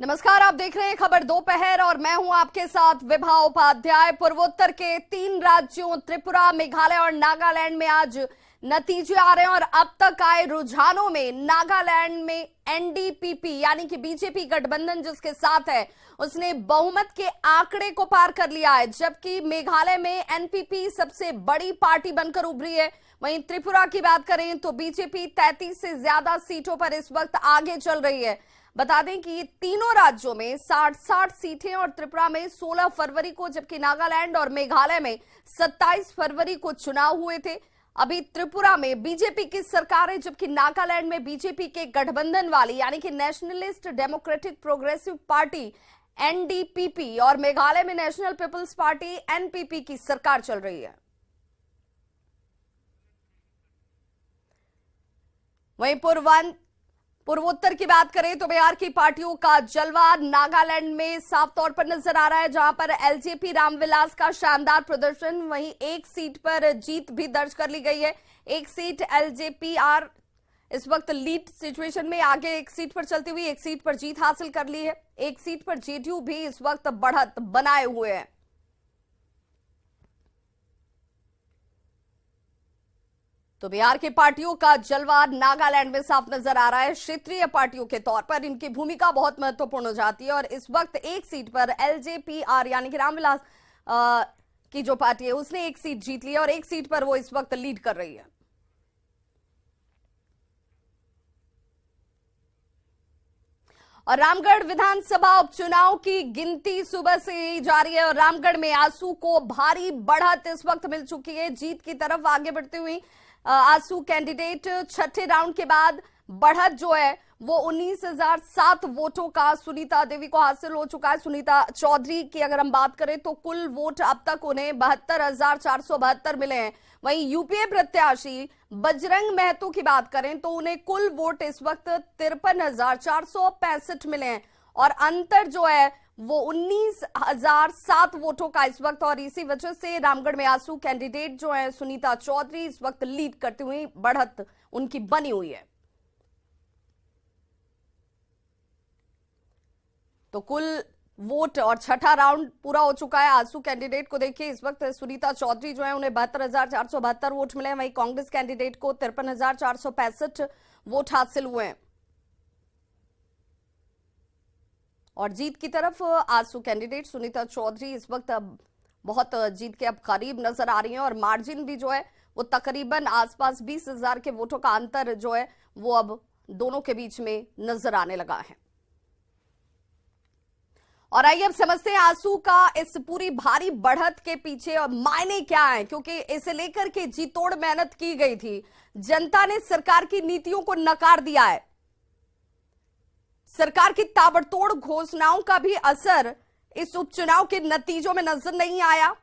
नमस्कार, आप देख रहे हैं खबर दोपहर और मैं हूं आपके साथ विभा उपाध्याय। पूर्वोत्तर के 3 राज्यों त्रिपुरा, मेघालय और नागालैंड में आज नतीजे आ रहे हैं और अब तक आए रुझानों में नागालैंड में एनडीपीपी यानी कि बीजेपी गठबंधन जिसके साथ है उसने बहुमत के आंकड़े को पार कर लिया है, जबकि मेघालय में एनपीपी सबसे बड़ी पार्टी बनकर उभरी है। वहीं त्रिपुरा की बात करें तो बीजेपी 33 से ज्यादा सीटों पर इस वक्त आगे चल रही है। बता दें कि ये तीनों राज्यों में 60-60 सीटें और त्रिपुरा में 16 फरवरी को, जबकि नागालैंड और मेघालय में 27 फरवरी को चुनाव हुए थे। अभी त्रिपुरा में बीजेपी की सरकार है, जबकि नागालैंड में बीजेपी के गठबंधन वाली यानी कि nationalist democratic progressive party NDPP और मेघालय में नेशनल पीपल्स पार्टी एनपीपी की सरकार चल रही है। वहीं पूर्वोत्तर की बात करें तो बिहार की पार्टियों का जलवा नागालैंड में साफ तौर पर नजर आ रहा है, जहां पर एलजेपी रामविलास का शानदार प्रदर्शन। वहीं एक सीट पर जीत भी दर्ज कर ली गई है। एक सीट एलजेपीआर इस वक्त लीड सिचुएशन में आगे, एक सीट पर चलती हुई एक सीट पर जीत हासिल कर ली है। एक सीट पर जेडीयू भी इस वक्त बढ़त बनाए हुए है। तो बिहार की पार्टियों का जलवा नागालैंड में साफ नजर आ रहा है। क्षेत्रीय पार्टियों के तौर पर इनकी भूमिका बहुत महत्वपूर्ण हो जाती है और इस वक्त एक सीट पर एलजेपीआर यानी कि रामविलास की जो पार्टी है उसने एक सीट जीत ली है और एक सीट पर वो इस वक्त लीड कर रही है। और रामगढ़ विधानसभा उपचुनाव की गिनती सुबह से ही जारी है और रामगढ़ में आसू को भारी बढ़त इस वक्त मिल चुकी है। जीत की तरफ आगे बढ़ती हुई आसू कैंडिडेट छठे राउंड के बाद बढ़त जो है वो 19,007 वोटों का सुनीता देवी को हासिल हो चुका है। सुनीता चौधरी की अगर हम बात करें तो कुल वोट अब तक उन्हें 72,472 मिले हैं। वहीं यूपीए प्रत्याशी बजरंग महतो की बात करें तो उन्हें कुल वोट इस वक्त 53,465 मिले हैं और अंतर जो है वो 19,007 वोटों का इस वक्त। और इसी वजह से रामगढ़ में आसू कैंडिडेट जो है सुनीता चौधरी इस वक्त लीड करती हुई बढ़त उनकी बनी हुई है। तो कुल वोट और छठा राउंड पूरा हो चुका है। आसू कैंडिडेट को देखिए, इस वक्त सुनीता चौधरी जो है उन्हें 72,472 वोट मिले हैं। वहीं कांग्रेस कैंडिडेट को 53,465 वोट हासिल हुए हैं और जीत की तरफ आसू कैंडिडेट सुनीता चौधरी इस वक्त बहुत जीत के अब करीब नजर आ रही हैं और मार्जिन भी जो है वो तकरीबन आसपास 20,000 के वोटों का अंतर जो है वो अब दोनों के बीच में नजर आने लगा है। और आइए अब समझते हैं आसू का इस पूरी भारी बढ़त के पीछे और मायने क्या है, क्योंकि इसे लेकर के जी तोड़ मेहनत की गई थी। जनता ने सरकार की नीतियों को नकार दिया है। सरकार की ताबड़तोड़ घोषणाओं का भी असर इस उपचुनाव के नतीजों में नजर नहीं आया।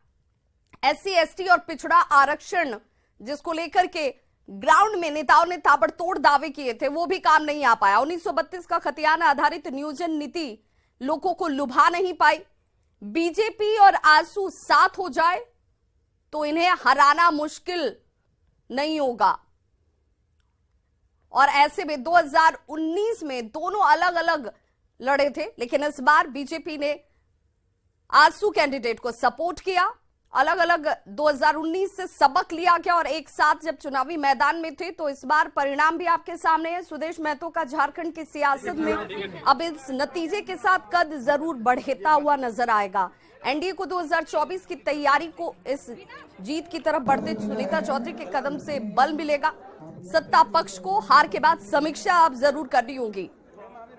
एससी एसटी और पिछड़ा आरक्षण जिसको लेकर के ग्राउंड में नेताओं ने ताबड़तोड़ दावे किए थे वो भी काम नहीं आ पाया। 1932 का खतियाना आधारित नियोजन नीति लोगों को लुभा नहीं पाई। बीजेपी और आसू साथ हो जाए तो इन्हें हराना मुश्किल नहीं होगा और ऐसे में 2019 में दोनों अलग अलग लड़े थे, लेकिन इस बार बीजेपी ने आसू कैंडिडेट को सपोर्ट किया। अलग अलग 2019 से सबक लिया गया और एक साथ जब चुनावी मैदान में थे तो इस बार परिणाम भी आपके सामने है। सुदेश महतो का झारखंड की सियासत में अब इस नतीजे के साथ कद जरूर बढ़ता हुआ नजर आएगा। एनडीए को 2024 की तैयारी को इस जीत की तरफ बढ़ते सुनीता चौधरी के कदम से बल मिलेगा। सत्ता पक्ष को हार के बाद समीक्षा अब जरूर करनी होगी।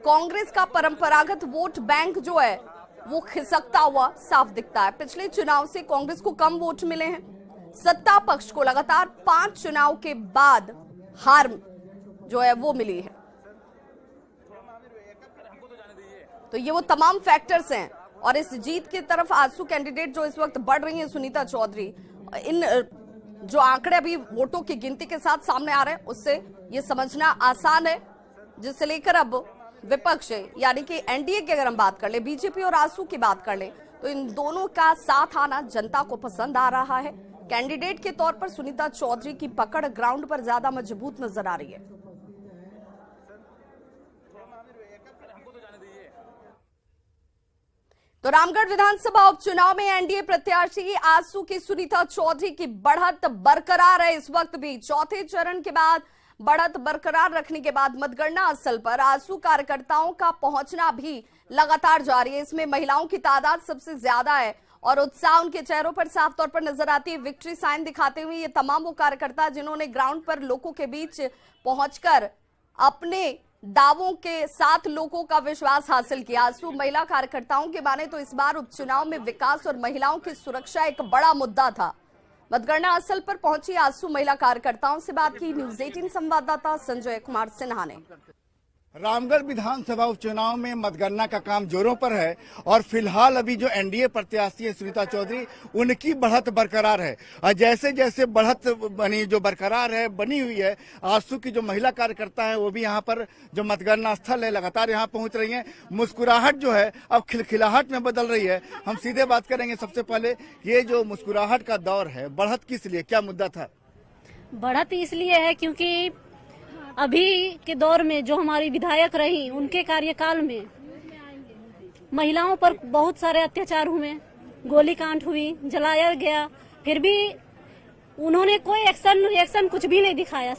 कांग्रेस का परंपरागत वोट बैंक जो है वो खिसकता हुआ साफ दिखता है। पिछले चुनाव से कांग्रेस को कम वोट मिले हैं। सत्ता पक्ष को लगातार 5 चुनाव के बाद हार जो है वो मिली है। तो ये वो तमाम फैक्टर्स हैं और इस जीत की तरफ आसू कैंडिडेट जो इस वक्त बढ़ रही है सुनीता चौधरी, इन जो आंकड़े अभी वोटों की गिनती के साथ सामने आ रहे हैं उससे ये समझना आसान है, जिससे लेकर अब विपक्ष यानी कि एनडीए की अगर हम बात कर ले, बीजेपी और आसू की बात कर ले तो इन दोनों का साथ आना जनता को पसंद आ रहा है। कैंडिडेट के तौर पर सुनीता चौधरी की पकड़ ग्राउंड पर ज्यादा मजबूत नजर आ रही है। तो रामगढ़ विधानसभा उपचुनाव में एनडीए प्रत्याशी आसू की सुनीता चौधरी की बढ़त बरकरार है। इस वक्त भी चौथे चरण के बाद बढ़त बरकरार रखने के बाद मतगणना स्थल पर आसू कार्यकर्ताओं का पहुंचना भी लगातार जारी है। इसमें महिलाओं की तादाद सबसे ज्यादा है और उत्साह उनके चेहरों पर साफ तौर पर नजर आती है। विक्ट्री साइन दिखाते हुए ये तमाम वो कार्यकर्ता जिन्होंने ग्राउंड पर लोगों के बीच पहुंचकर अपने दावों के साथ लोगों का विश्वास हासिल किया। आसू महिला कार्यकर्ताओं के माने तो इस बार उपचुनाव में विकास और महिलाओं की सुरक्षा एक बड़ा मुद्दा था। मतगणना स्थल पर पहुंची आसू महिला कार्यकर्ताओं से बात की न्यूज़ 18 संवाददाता संजय कुमार सिन्हा ने। रामगढ़ विधानसभा उपचुनाव में मतगणना का काम जोरों पर है और फिलहाल अभी जो एनडीए प्रत्याशी है सुनीता चौधरी, उनकी बढ़त बरकरार है और जैसे जैसे बढ़त बरकरार है बनी हुई है, आसू की जो महिला कार्यकर्ता है वो भी यहाँ पर जो मतगणना स्थल है लगातार यहाँ पहुँच रही है। मुस्कुराहट जो है अब खिलखिलाहट में बदल रही है। हम सीधे बात करेंगे। सबसे पहले ये जो मुस्कुराहट का दौर है, बढ़त किस लिए, क्या मुद्दा था? बढ़त इसलिए है क्योंकि अभी के दौर में जो हमारी विधायक रही, उनके कार्यकाल में महिलाओं पर बहुत सारे अत्याचार हुए, गोलीकांड हुई, जलाया गया, फिर भी उन्होंने कोई एक्शन कुछ भी नहीं दिखाया।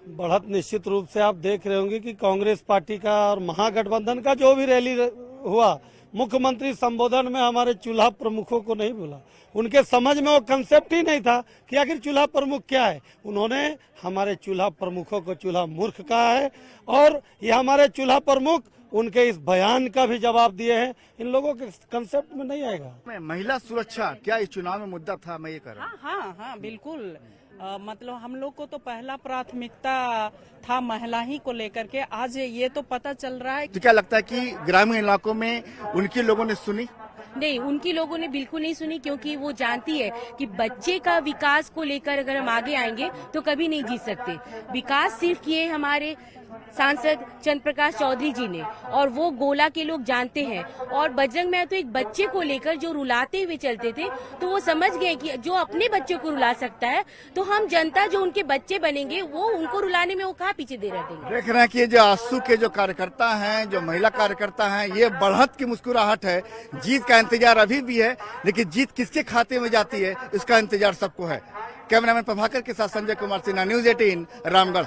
बढ़त निश्चित रूप से आप देख रहे होंगे कि कांग्रेस पार्टी का और महागठबंधन का जो भी रैली हुआ, मुख्यमंत्री संबोधन में हमारे चूल्हा प्रमुखों को नहीं बोला। उनके समझ में वो कंसेप्ट ही नहीं था कि आखिर चूल्हा प्रमुख क्या है। उन्होंने हमारे चूल्हा प्रमुखों को चूल्हा मूर्ख कहा है और ये हमारे चूल्हा प्रमुख उनके इस बयान का भी जवाब दिए हैं। इन लोगों के कंसेप्ट में नहीं आएगा। महिला सुरक्षा क्या इस चुनाव में मुद्दा था? मैं ये कर रहा हूँ। हाँ, बिल्कुल। मतलब हम लोग को तो पहला प्राथमिकता था महिला ही को लेकर के। आज ये तो पता चल रहा है। तो क्या लगता है कि ग्रामीण इलाकों में उनके लोगों ने सुनी? नहीं, उनकी लोगों ने बिल्कुल नहीं सुनी, क्योंकि वो जानती है कि बच्चे का विकास को लेकर अगर हम आगे आएंगे तो कभी नहीं जीत सकते। विकास सिर्फ किए हमारे सांसद चंद्र प्रकाश चौधरी जी ने, और वो गोला के लोग जानते हैं। और बजरंग महतो तो एक बच्चे को लेकर जो रुलाते हुए चलते थे, तो वो समझ गए कि जो अपने बच्चे को रुला सकता है, तो हम जनता जो उनके बच्चे बनेंगे वो उनको रुलाने में वो कहाँ पीछे दे रहे थे। देख रहे हैं कि जो आसू के जो कार्यकर्ता हैं, जो महिला कार्यकर्ता हैं, ये बढ़त की मुस्कुराहट है। जीत का इंतजार अभी भी है, लेकिन जीत किसके खाते में जाती है इसका इंतजार सबको है। कैमरामैन प्रभाकर के साथ संजय कुमार सिन्हा, न्यूज़ 18 रामगढ़।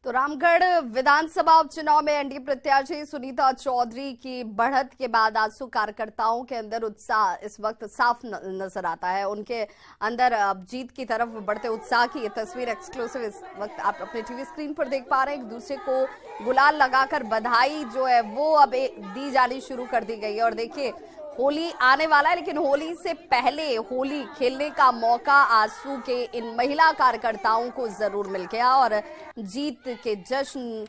तो रामगढ़ विधानसभा उपचुनाव में एनडीए प्रत्याशी सुनीता चौधरी की बढ़त के बाद आसू कार्यकर्ताओं के अंदर उत्साह इस वक्त साफ नजर आता है। उनके अंदर अब जीत की तरफ बढ़ते उत्साह की ये तस्वीर एक्सक्लूसिव इस वक्त आप अपने टीवी स्क्रीन पर देख पा रहे हैं। एक दूसरे को गुलाल लगाकर बधाई जो है वो अब दी जानी शुरू कर दी गई है। और देखिए, होली आने वाला है, लेकिन होली से पहले होली खेलने का मौका आसू के इन महिला कार्यकर्ताओं को जरूर मिल गया और जीत के जश्न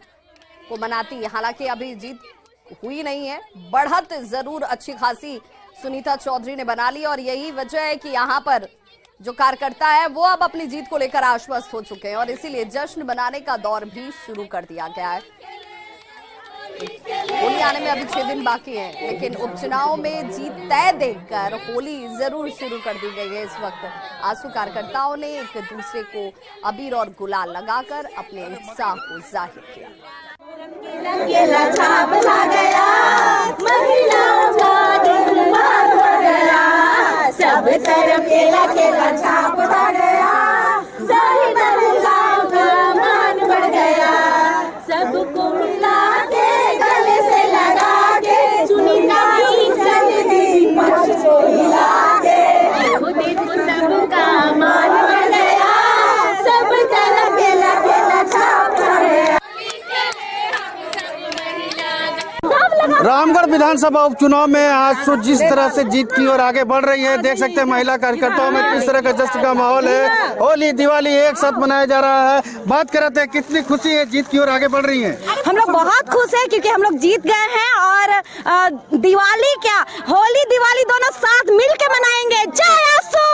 को मनाती। हालांकि अभी जीत हुई नहीं है, बढ़त जरूर अच्छी खासी सुनीता चौधरी ने बना ली और यही वजह है कि यहाँ पर जो कार्यकर्ता है वो अब अपनी जीत को लेकर आश्वस्त हो चुके हैं और इसीलिए जश्न बनाने का दौर भी शुरू कर दिया गया है। होली आने में अभी 6 दिन बाकी है, लेकिन उपचुनाव में जीत तय देखकर होली जरूर शुरू कर दी गई है। इस वक्त आसू कार्यकर्ताओं ने एक दूसरे को अबीर और गुलाल लगाकर अपने उत्साह को जाहिर किया। सब तरफ केला केला छाप आ गया, सारे गाँव का मान बढ़ गया, सबको मिला के गले से लगा के सुनीता की चल दी मंच को हिला के, देखो सबका मान बढ़ गया, सब तरफ केला केला छाप आ गया। रामगढ़ विधानसभा उपचुनाव में आसू जिस तरह से जीत की ओर आगे बढ़ रही है, देख सकते हैं महिला कार्यकर्ताओं में किस तरह का जश्न का माहौल है। होली दिवाली एक साथ मनाया जा रहा है। बात करते हैं, कितनी खुशी है जीत की ओर आगे बढ़ रही है? हम लोग बहुत खुश हैं क्योंकि हम लोग जीत गए हैं और दिवाली क्या, होली दिवाली दोनों साथ मिल के मनाएंगे। जय आसू।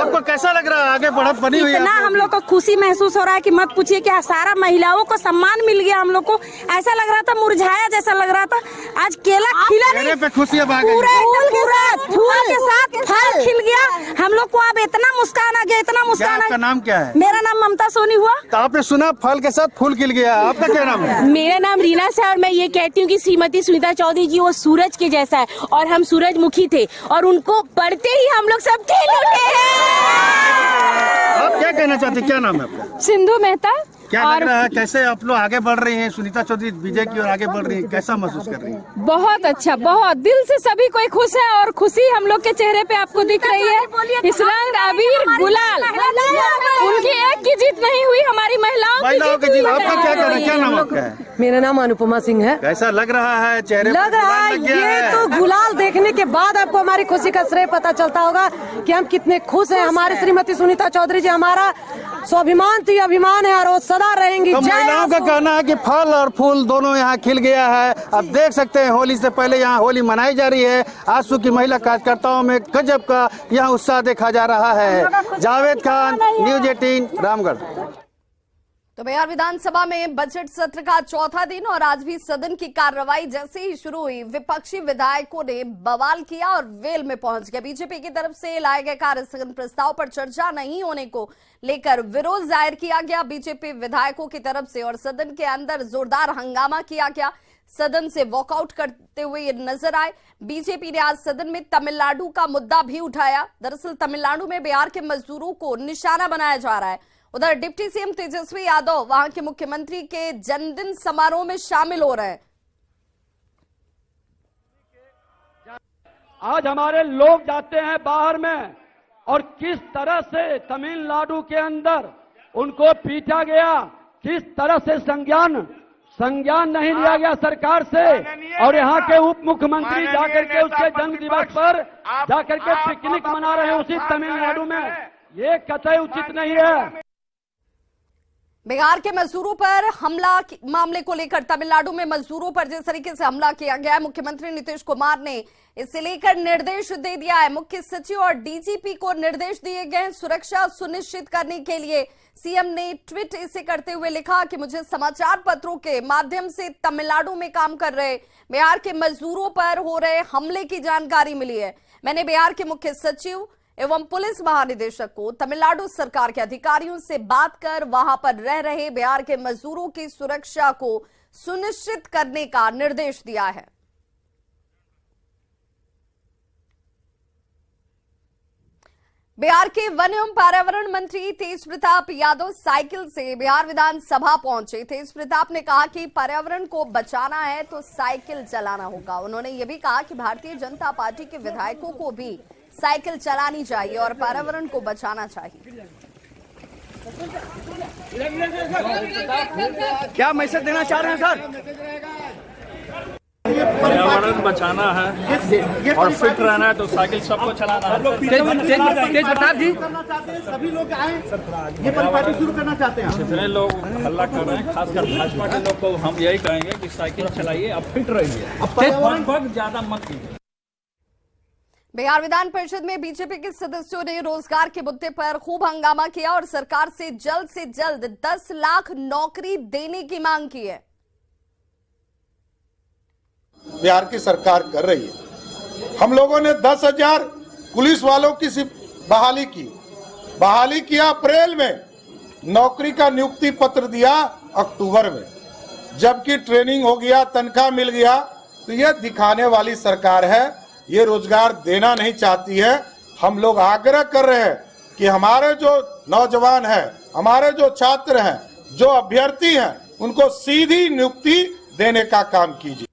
आपको कैसा लग रहा है आगे बढ़त बनी हुई है। इतना हम लोग को खुशी महसूस हो रहा है कि मत पूछिए कि सारा महिलाओं को सम्मान मिल गया। हम लोग को ऐसा लग रहा था मुरझाया जैसा लग रहा था, आज केला खिला नहीं, पे खुशियाँ आ गई। पूरा फूल के साथ फल खिल गया। हम लोग को अब इतना मुस्कान आ गया, इतना मुस्कान। आपका नाम क्या है? मेरा नाम ममता सोनी हुआ। तो आपने सुना फल के साथ फूल खिल गया, आपका क्या नाम है? मेरा नाम रीना से, और मैं ये कहती हूँ कि श्रीमती सुनीता चौधरी जी वो सूरज के जैसा है और हम सूरजमुखी थे और उनको पढ़ते ही हम लोग सब खेल उठे हैं। आप क्या कहना चाहते हैं, क्या नाम है आपका? सिंधु मेहता। क्या लग रहा है, कैसे आप लोग आगे बढ़ रही हैं? सुनीता चौधरी विजय की ओर आगे बढ़ रही हैं, कैसा महसूस कर रही हैं? बहुत अच्छा, बहुत दिल से सभी कोई खुश है और खुशी हम लोग के चेहरे पे आपको दिख रही है। इस रंग अबीर गुलाल, उनकी एक की जीत नहीं हुई, हमारी महिलाओं की जीत। आपका क्या कहना है, क्या नाम आपका है? मेरा नाम अनुपमा सिंह है। कैसा लग रहा है चेहरे लग रहा है ये तो गुलाल देखने के बाद आपको हमारी खुशी का श्रेय पता चलता होगा कि हम कितने खुश हैं। हमारी श्रीमती सुनीता चौधरी जी हमारा स्वाभिमान थी, अभिमान है और वो सदा रहेंगी। तो महिलाओं का कहना है कि फल और फूल दोनों यहाँ खिल गया है। अब देख सकते हैं होली से पहले यहाँ होली मनाई जा रही है। आजसू की महिला कार्यकर्ताओं में गजब का यहाँ उत्साह देखा जा रहा है। जावेद खान, न्यूज 18 रामगढ़। तो बिहार विधानसभा में बजट सत्र का चौथा दिन और आज भी सदन की कार्रवाई जैसे ही शुरू हुई, विपक्षी विधायकों ने बवाल किया और वेल में पहुंच गए। बीजेपी की तरफ से लाए गए कार्य स्थगन प्रस्ताव पर चर्चा नहीं होने को लेकर विरोध जाहिर किया गया बीजेपी विधायकों की तरफ से और सदन के अंदर जोरदार हंगामा किया गया। सदन से वॉकआउट करते हुए ये नजर आए। बीजेपी ने आज सदन में तमिलनाडु का मुद्दा भी उठाया। दरअसल तमिलनाडु में बिहार के मजदूरों को निशाना बनाया जा रहा है। उधर डिप्टी सीएम तेजस्वी यादव वहां के मुख्यमंत्री के जन्मदिन समारोह में शामिल हो रहे हैं। आज हमारे लोग जाते हैं बाहर में और किस तरह से तमिलनाडु के अंदर उनको पीटा गया, किस तरह से संज्ञान नहीं लिया गया सरकार से, और यहाँ के उप मुख्यमंत्री जाकर के उसके जन्म दिवस पर जाकर के पिकनिक मना रहे हैं उसी तमिलनाडु में। ये कतई उचित नहीं है। बिहार के मजदूरों पर हमला मामले को लेकर तमिलनाडु में मजदूरों पर जिस तरीके से हमला किया गया है, मुख्यमंत्री नीतीश कुमार ने इसे लेकर निर्देश दे दिया है। मुख्य सचिव और डीजीपी को निर्देश दिए गए सुरक्षा सुनिश्चित करने के लिए। सीएम ने ट्वीट इसे करते हुए लिखा कि मुझे समाचार पत्रों के माध्यम से तमिलनाडु में काम कर रहे बिहार के मजदूरों पर हो रहे हमले की जानकारी मिली है। मैंने बिहार के मुख्य सचिव एवं पुलिस महानिदेशक को तमिलनाडु सरकार के अधिकारियों से बात कर वहां पर रह रहे बिहार के मजदूरों की सुरक्षा को सुनिश्चित करने का निर्देश दिया है। बिहार के वन एवं पर्यावरण मंत्री तेज प्रताप यादव साइकिल से बिहार विधानसभा पहुंचे। तेज प्रताप ने कहा कि पर्यावरण को बचाना है तो साइकिल चलाना होगा। उन्होंने ये भी कहा कि भारतीय जनता पार्टी के विधायकों को भी साइकिल चलानी चाहिए और पर्यावरण को बचाना चाहिए। क्या मैसेज देना चाह रहे हैं सर? पर्यावरण बचाना है और फिट रहना है तो साइकिल सबको चलाना है। तेज प्रताप जी, सभी लोग आए, ये परिपाटी शुरू करना चाहते हैं। जितने लोग हल्ला कर रहे हैं, खासकर भाजपा के लोग को हम यही कहेंगे कि साइकिल चलाइए, अब फिट रहिए, ज्यादा मत कीजिए। बिहार विधान परिषद में बीजेपी के सदस्यों ने रोजगार के मुद्दे पर खूब हंगामा किया और सरकार से जल्द 10 लाख नौकरी देने की मांग की है। बिहार की सरकार कर रही है। हम लोगों ने 10,000 पुलिस वालों की बहाली किया अप्रैल में, नौकरी का नियुक्ति पत्र दिया अक्टूबर में, जबकि ट्रेनिंग हो गया, तनख्वाह मिल गया। तो यह दिखाने वाली सरकार है, ये रोजगार देना नहीं चाहती है। हम लोग आग्रह कर रहे हैं कि हमारे जो नौजवान हैं, हमारे जो छात्र हैं, जो अभ्यर्थी हैं, उनको सीधी नियुक्ति देने का काम कीजिए।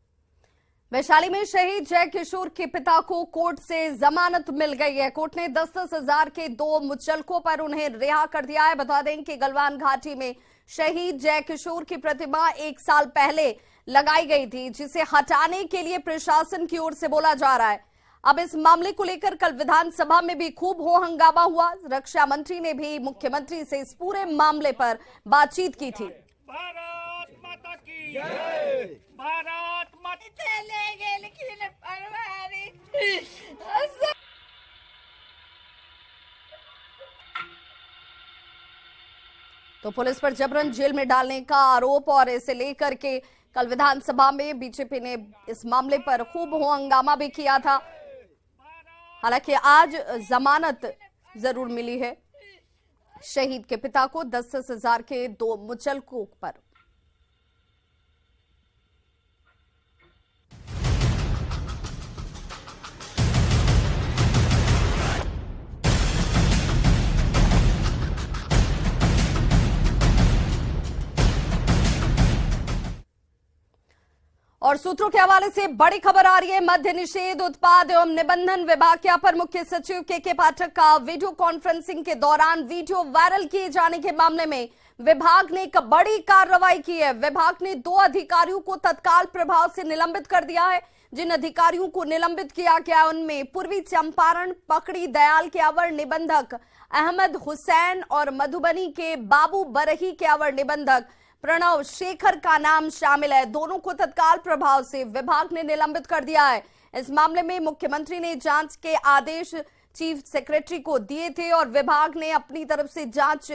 वैशाली में शहीद जय किशोर के पिता को कोर्ट से जमानत मिल गई है। कोर्ट ने 10-10 हजार के 2 मुचलकों पर उन्हें रिहा कर दिया है। बता दें कि गलवान घाटी में शहीद जय किशोर की प्रतिमा 1 साल पहले लगाई गई थी, जिसे हटाने के लिए प्रशासन की ओर से बोला जा रहा है। अब इस मामले को लेकर कल विधानसभा में भी खूब हो हंगामा हुआ। रक्षा मंत्री ने भी मुख्यमंत्री से इस पूरे मामले पर बातचीत की थी। भारत माता की जय, भारत माता तो पुलिस पर जबरन जेल में डालने का आरोप और इसे लेकर के कल विधानसभा में बीजेपी ने इस मामले पर खूब हंगामा भी किया था। हालांकि आज जमानत जरूर मिली है शहीद के पिता को 10-10 हजार के 2 मुचलकों पर। और सूत्रों के हवाले से बड़ी खबर आ रही है। मद्य निषेध उत्पाद एवं निबंधन विभाग के अपर मुख्य सचिव के पाठक का वीडियो कॉन्फ्रेंसिंग के दौरान वीडियो वायरल किए जाने के मामले में विभाग ने एक बड़ी कार्रवाई की है। विभाग ने 2 अधिकारियों को तत्काल प्रभाव से निलंबित कर दिया है। जिन अधिकारियों को निलंबित किया गया उनमें पूर्वी चंपारण पकड़ी दयाल के अवर निबंधक अहमद हुसैन और मधुबनी के बाबू बरही के अवर निबंधक प्रणव शेखर का नाम शामिल है। दोनों को तत्काल प्रभाव से विभाग ने निलंबित कर दिया है। इस मामले में मुख्यमंत्री ने जांच के आदेश चीफ सेक्रेटरी को दिए थे और विभाग ने अपनी तरफ से जांच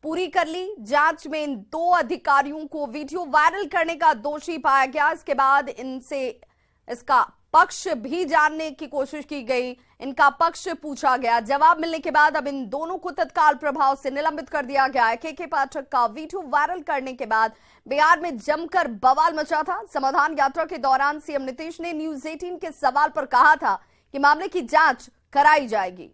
पूरी कर ली। जांच में इन 2 अधिकारियों को वीडियो वायरल करने का दोषी पाया गया। इसके बाद इनसे इसका पक्ष भी जानने की कोशिश की गई, इनका पक्ष पूछा गया। जवाब मिलने के बाद अब इन दोनों को तत्काल प्रभाव से निलंबित कर दिया गया है। के पाठक का वीडियो वायरल करने के बाद बिहार में जमकर बवाल मचा था। समाधान यात्रा के दौरान सीएम नीतीश ने न्यूज 18 के सवाल पर कहा था कि मामले की जांच कराई जाएगी।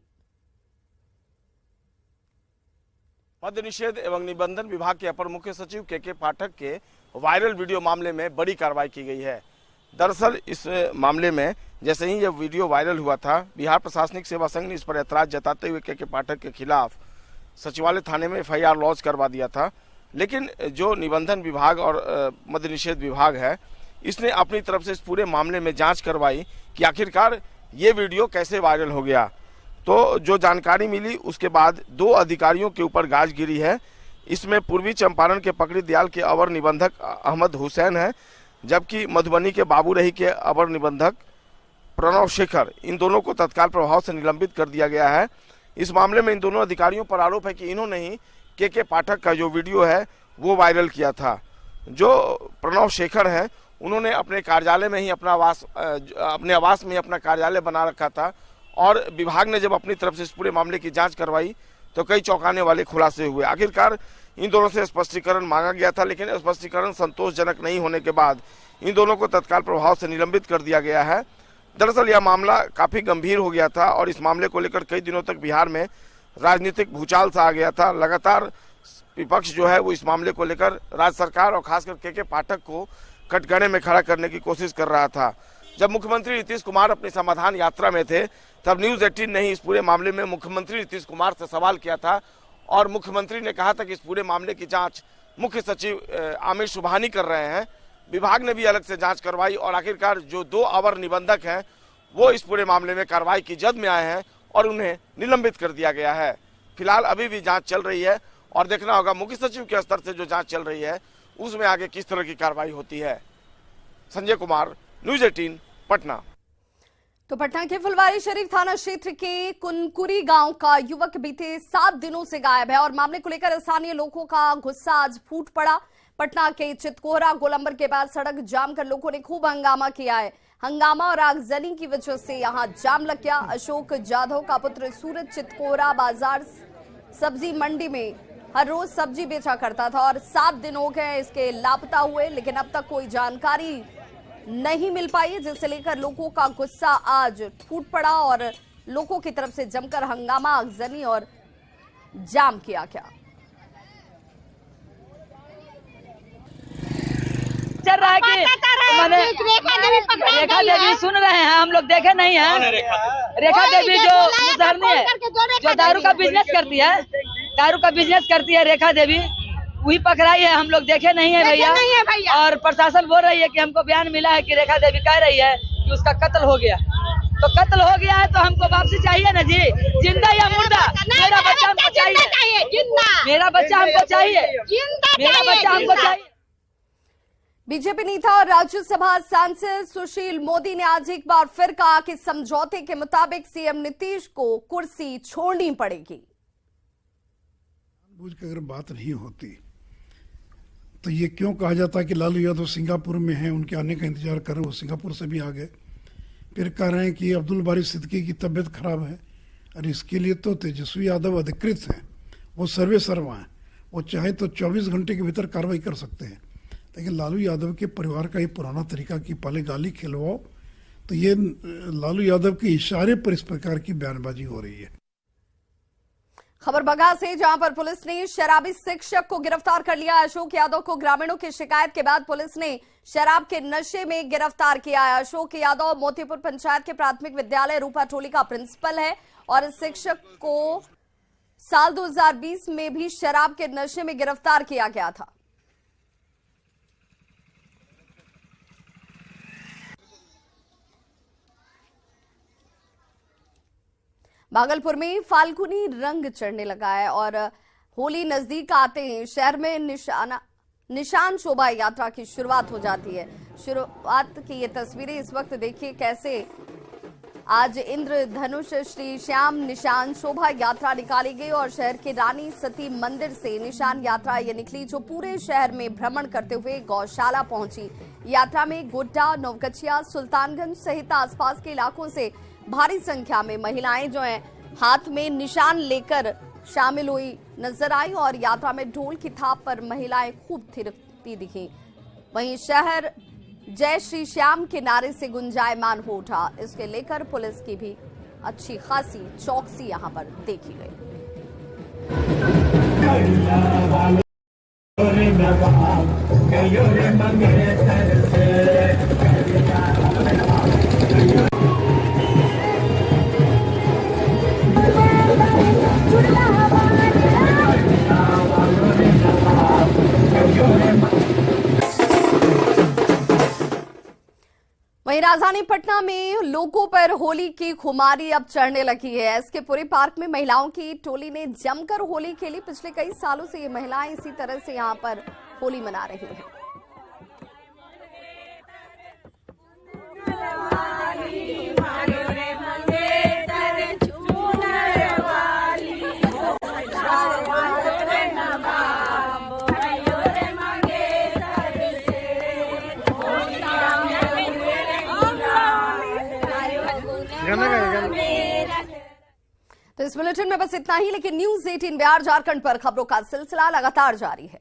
मद्य निषेध एवं निबंधन विभाग के अपर मुख्य सचिव के पाठक के वायरल वीडियो मामले में बड़ी कार्रवाई की गई है। दरअसल इस मामले में जैसे ही यह वीडियो वायरल हुआ था, बिहार प्रशासनिक सेवा संघ ने इस पर ऐतराज जताते हुए के पाठक के खिलाफ सचिवालय थाने में FIR लॉन्च करवा दिया था। लेकिन जो निबंधन विभाग और मद्य निषेध विभाग है, इसने अपनी तरफ से इस पूरे मामले में जांच करवाई कि आखिरकार ये वीडियो कैसे वायरल हो गया। तो जो जानकारी मिली उसके बाद 2 अधिकारियों के ऊपर गाज गिरी है। इसमें पूर्वी चंपारण के पकड़ी दयाल के अवर निबंधक अहमद हुसैन है, जबकि मधुबनी के बाबू रही के अवर निबंधक प्रणव शेखर, इन दोनों को तत्काल प्रभाव से निलंबित कर दिया गया है। इस मामले में इन दोनों अधिकारियों पर आरोप है कि इन्होंने ही के पाठक का जो वीडियो है वो वायरल किया था। जो प्रणव शेखर हैं, उन्होंने अपने कार्यालय में ही अपने आवास में ही अपना कार्यालय बना रखा था और विभाग ने जब अपनी तरफ से इस पूरे मामले की जांच करवाई तो कई चौंकाने वाले खुलासे हुए। आखिरकार इन दोनों से स्पष्टीकरण मांगा गया था, लेकिन स्पष्टीकरण संतोषजनक नहीं होने के बाद इन दोनों को तत्काल प्रभाव से निलंबित कर दिया गया है। दरअसल यह मामला काफी गंभीर हो गया था और इस मामले को लेकर कई दिनों तक बिहार में राजनीतिक भूचाल सा आ गया था। लगातार विपक्ष जो है वो इस मामले को लेकर राज्य सरकार और खासकर के पाठक को कटघरे में खड़ा करने की कोशिश कर रहा था। जब मुख्यमंत्री नीतीश कुमार अपनी समाधान यात्रा में थे, तब न्यूज 18 ने ही इस पूरे मामले में मुख्यमंत्री नीतीश कुमार से सवाल किया था और मुख्यमंत्री ने कहा था कि इस पूरे मामले की जांच मुख्य सचिव आमिर सुबहानी कर रहे हैं। विभाग ने भी अलग से जांच करवाई और आखिरकार जो 2 अवर निबंधक हैं वो इस पूरे मामले में कार्रवाई की जद में आए हैं और उन्हें निलंबित कर दिया गया है। फिलहाल अभी भी जांच चल रही है और देखना होगा मुख्य सचिव के स्तर से जो जांच चल रही है उसमें आगे किस तरह की कार्रवाई होती है। संजय कुमार, न्यूज 18, पटना। तो पटना के फुलवारी शरीफ थाना क्षेत्र के कुनकुरी गांव का युवक बीते 7 दिनों से गायब है और मामले को लेकर स्थानीय लोगों का गुस्सा आज फूट पड़ा। पटना के चितकोहरा गोलंबर के बाद सड़क जाम कर लोगों ने खूब हंगामा किया है। हंगामा और आगजनी की वजह से यहां जाम लग गया। अशोक जाधव का पुत्र सूरज चितकोहरा बाजार सब्जी मंडी में हर रोज सब्जी बेचा करता था और 7 दिन हो गए इसके लापता हुए, लेकिन अब तक कोई जानकारी नहीं मिल पाई, जिसे लेकर लोगों का गुस्सा आज फूट पड़ा और लोगों की तरफ से जमकर हंगामा, आगजनी और जाम किया गया। चल रहा है कि मैंने रेखा देवी सुन रहे हैं, हम लोग देखे नहीं हैं। रेखा देवी जो मुजरनी है, जो दारू का बिजनेस करती है रेखा देवी, वही पकड़ाई है। हम लोग देखे नहीं है भैया और प्रशासन बोल रही है कि हमको बयान मिला है कि रेखा देवी कह रही है कि उसका कत्ल हो गया। तो कत्ल हो गया है तो हमको वापसी चाहिए ना जी, जिंदा या मुर्दा। मेरा बच्चा हमको चाहिए, मेरा बच्चा हमको चाहिए। बीजेपी नेता और राज्यसभा सांसद सुशील मोदी ने आज एक बार फिर कहा कि समझौते के मुताबिक सीएम नीतीश को कुर्सी छोड़नी पड़ेगी। जानबूझ के अगर बात नहीं होती तो ये क्यों कहा जाता है कि लालू यादव सिंगापुर में हैं, उनके आने का इंतजार कर रहे हैं, वो सिंगापुर से भी आ गए। फिर कह रहे हैं कि अब्दुल बारी सिद्दीकी की तबीयत खराब है, और इसके लिए तो तेजस्वी यादव अधिकृत हैं, वो सर्वे सर्वा हैं, वो चाहे तो 24 घंटे के भीतर कार्रवाई कर सकते हैं। लेकिन लालू यादव के परिवार का ये पुराना तरीका कि पहले गाली खिलवाओ, तो ये लालू यादव के इशारे पर इस प्रकार की बयानबाजी हो रही है। खबर बगहा से, जहां पर पुलिस ने शराबी शिक्षक को गिरफ्तार कर लिया। अशोक यादव को ग्रामीणों की शिकायत के बाद पुलिस ने शराब के नशे में गिरफ्तार किया है। अशोक यादव मोतीपुर पंचायत के प्राथमिक विद्यालय रूपा टोली का प्रिंसिपल है और इस शिक्षक को साल 2020 में भी शराब के नशे में गिरफ्तार किया गया था। भागलपुर में फाल्गुनी रंग चढ़ने लगा है और होली नजदीक आते ही शहर में निशान शोभा यात्रा की शुरुआत हो जाती है। शुरुआत की ये तस्वीरें इस वक्त देखिए कैसे आज इंद्रधनुष श्री श्याम निशान शोभा यात्रा निकाली गई और शहर के रानी सती मंदिर से निशान यात्रा ये निकली, जो पूरे शहर में भ्रमण करते हुए गौशाला पहुंची। यात्रा में गोड्डा, नवगछिया, सुल्तानगंज सहित आसपास के इलाकों से भारी संख्या में महिलाएं जो हैं हाथ में निशान लेकर शामिल हुई नजर आई और यात्रा में ढोल की थाप पर महिलाएं खूब थिरकती दिखी। वहीं शहर जय श्री श्याम के नारे से गुंजायमान हो उठा। इसके लेकर पुलिस की भी अच्छी खासी चौकसी यहां पर देखी गई। वहीं राजधानी पटना में लोगों पर होली की खुमारी अब चढ़ने लगी है। एसके-पुरी पार्क में महिलाओं की टोली ने जमकर होली खेली। पिछले कई सालों से ये महिलाएं इसी तरह से यहां पर होली मना रही हैं। तो इस बुलेटिन में बस इतना ही, लेकिन न्यूज़ 18 बिहार झारखंड पर खबरों का सिलसिला लगातार जारी है।